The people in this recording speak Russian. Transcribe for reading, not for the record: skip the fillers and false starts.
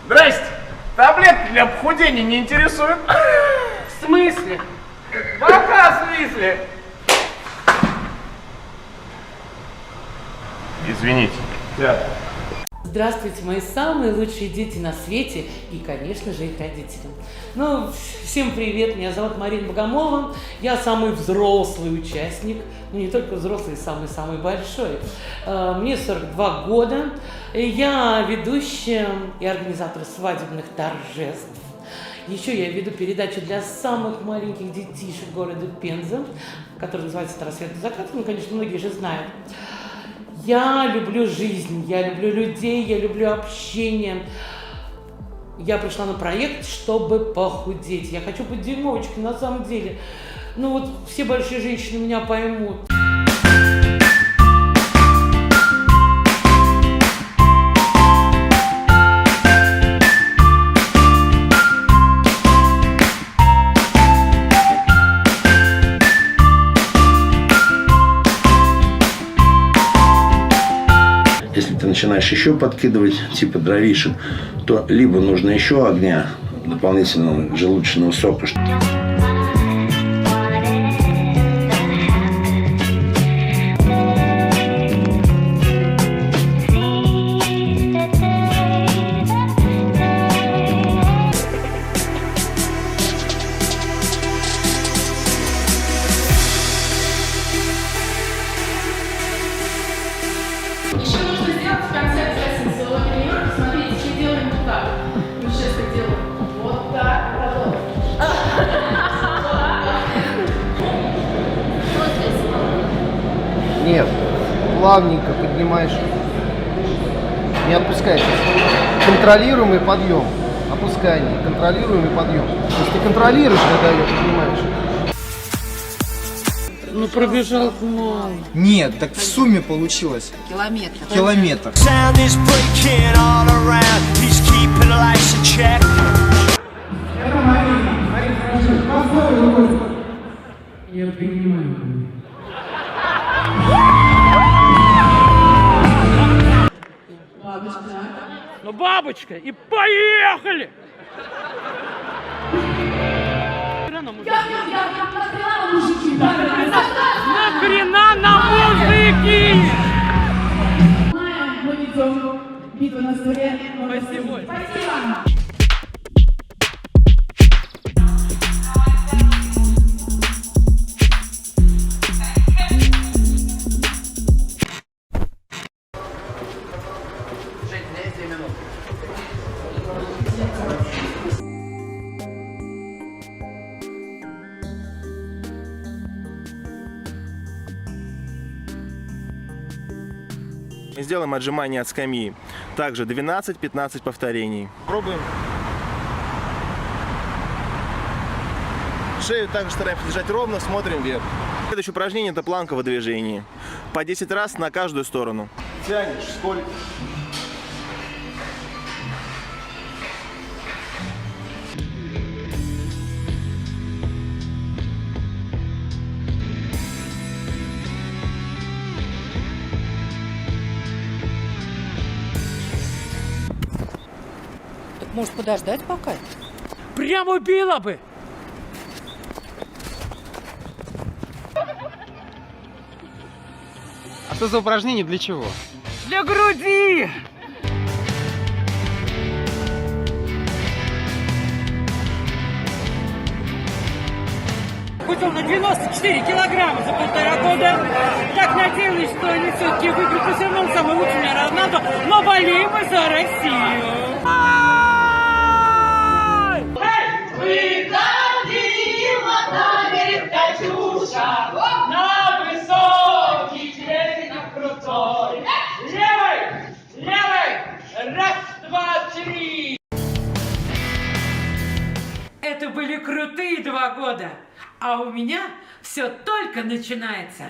Здрасте. Таблетки для похудения не интересуют? В смысле? Пока, в смысле? Извините. Да. Здравствуйте, мои самые лучшие дети на свете и, конечно же, их родители. Ну, всем привет, меня зовут Марина Богомолова, я самый взрослый участник, ну не только взрослый, самый-самый большой. Мне 42 года, я ведущая и организатор свадебных торжеств. Еще я веду передачу для самых маленьких детишек города Пенза, которая называется «Рассвет и закат», ну, конечно, многие же знают. Я люблю жизнь, я люблю людей, я люблю общение. Я пришла на проект, чтобы похудеть. Я хочу быть дюймовочкой на самом деле. Ну вот все большие женщины меня поймут. Если ты начинаешь еще подкидывать, типа дровишек, то либо нужно еще огня, дополнительного желудочного сока. Еще нужно сделать в конце обязательно силовой тренировки. Смотрите, что делаем вот так. Мы сейчас так делаем. Вот так. Нет, плавненько поднимаешь. Не опускайся. Контролируемый подъем. Опускание. Контролируемый подъем. То есть ты контролируешь, когда ее поднимаешь. Ну пробежал мало. Нет, так в сумме получилось километр. Я понимаю. Бабочка. Ну бабочка, и поехали! Нахрена мужики? Нахрена на музыке! Мы ведем битву на столе. Спасибо. Спасибо. Мы сделаем отжимания от скамьи. Также 12-15 повторений. Пробуем. Шею также стараемся держать ровно, смотрим вверх. Следующее упражнение – это планка в движении. По 10 раз на каждую сторону. Тянешь, сколько? Может, подождать пока? Прям убила бы! А что за упражнение, для чего? Для груди! Хоть он на 94 килограмма за 1,5 года, так надеялась, что они все-таки выиграют, но все равно он самый лучший, меня Роналду, но болеем мы за Россию! На высокий берег крутой. Левой. Раз, два, три. Это были крутые 2 года, а у меня все только начинается.